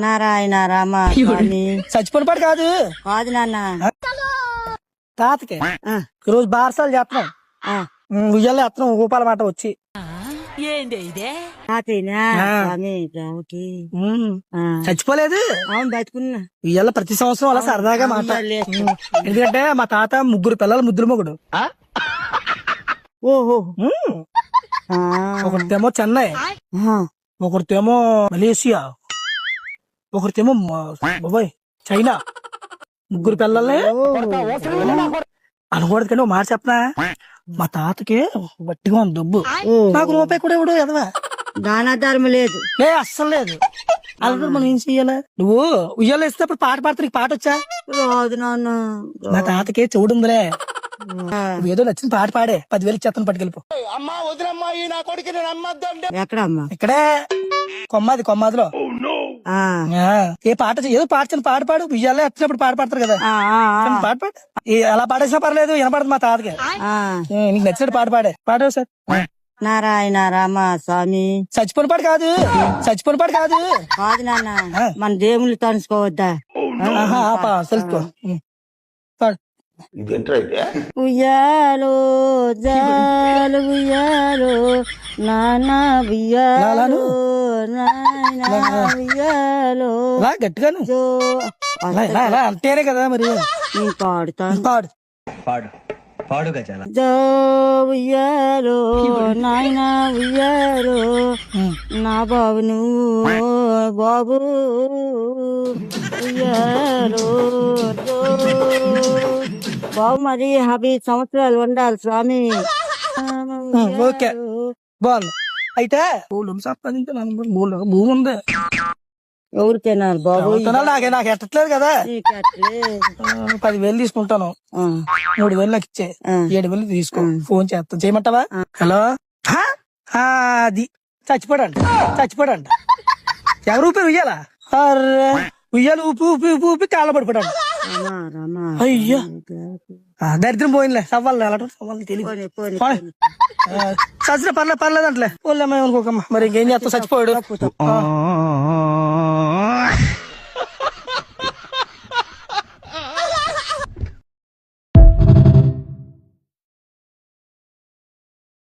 నారాయణ రామ స్వామి. చచ్చిపోయిన పాటు కాదు కాదు నాన్న. తాతకి రోజు బారసాలు చేస్తున్నాం, ఉయ్యాలు వేస్తున్నాం, ఊపాల మాట వచ్చి తాతయ్యనా స్వామి రావుకి. చచ్చిపోలేదు, అవును బతుకున్నా. ఉయ్యాల ప్రతి సంవత్సరం అలా సరదాగా మాట. ఎందుకంటే మా తాత ముగ్గురు పిల్లలు ముద్దుల మొగుడు. ఓహో. ఒకరితేమో చెన్నై, ఒకరితేమో మలేషియా, ఒకరితేమో బాబాయ్ చైనా. ముగ్గురు పిల్లల్ని అనకూడదు కానీ మాట చెప్పనా, మా తాతకి గట్టిగా ఉంది డబ్బు, నాకు రూపాయి కూడా ఇవ్వడు ఎదవా. దానాధారం లేదు. అస్సలు లేదు. అలాగే మనం ఏం చెయ్యాలా? నువ్వు ఉయ్యాలు వేసేటప్పుడు పాట పాడతా, నీకు పాట వచ్చా? రాదు నాన్న. మా తాతకి చెవుడు ఉందిలే, ఏదో నచ్చిన పాట పాడే 10,000 ఇచ్చేస్తాను, పట్టుకెళ్ళిపో. ఎక్కడమ్మా? ఇక్కడే కొమ్మాదిలో. ఏ పాట ఏదో పాడుతున్న పాట పాడు, ఉయ్యాలే వచ్చినప్పుడు పాట పాడతారు కదా, పాట పాడు. ఎలా పాడేసినా పర్లేదు, వినపడదు మా తాతకి. నీకు నచ్చినట్టు పాట పాడే సార్. నారాయణ రామ స్వామి. చచ్చిపోయిన పాటు కాదు కాదు నాన్న. మన దేవుళ్ళు తలుసుకోవద్దా? తెలుసుకో. ఉయ్యాలో జాలు ఉయ్యాలో నానా ఉయ్యాలో ఉయ్యాలో. గట్టిగాను అంటేనే కదా మరి. నేను పాడుతాను. పాడుగా చాలా. జో ఉయ్యాలో నాయన ఉయ్యాలో నా బాబు నువ్వు బాబు ఉయ్యాలో. బాబు మరి 50 సంవత్సరాలు ఉండాలి స్వామి. ఓకే బాగుంది. అయితే భూమి ఉంది, ఎవరికైనా బాబు. నాకు ఎట్టట్లేదు కదా. 10,000 తీసుకుంటాను, 3,000 నాకు ఇచ్చే, 7,000 తీసుకో. ఫోన్ చేస్తాను, చేయమంటావా? హలో, అది చచ్చిపోడండి. ఎవరు ఊపి ఉయ్యాలా? ఉయ్యాలు ఊపి కాళ్ళ పడిపోయాడు. అయ్యో దరిద్రం పోయినలే. సవ్వాలి తెలియదు. పర్లేదు అంటలే. పోలేమో అనుకోకమ్మా, మరి ఇంకేం చేస్తావు, చచ్చిపోయాడు.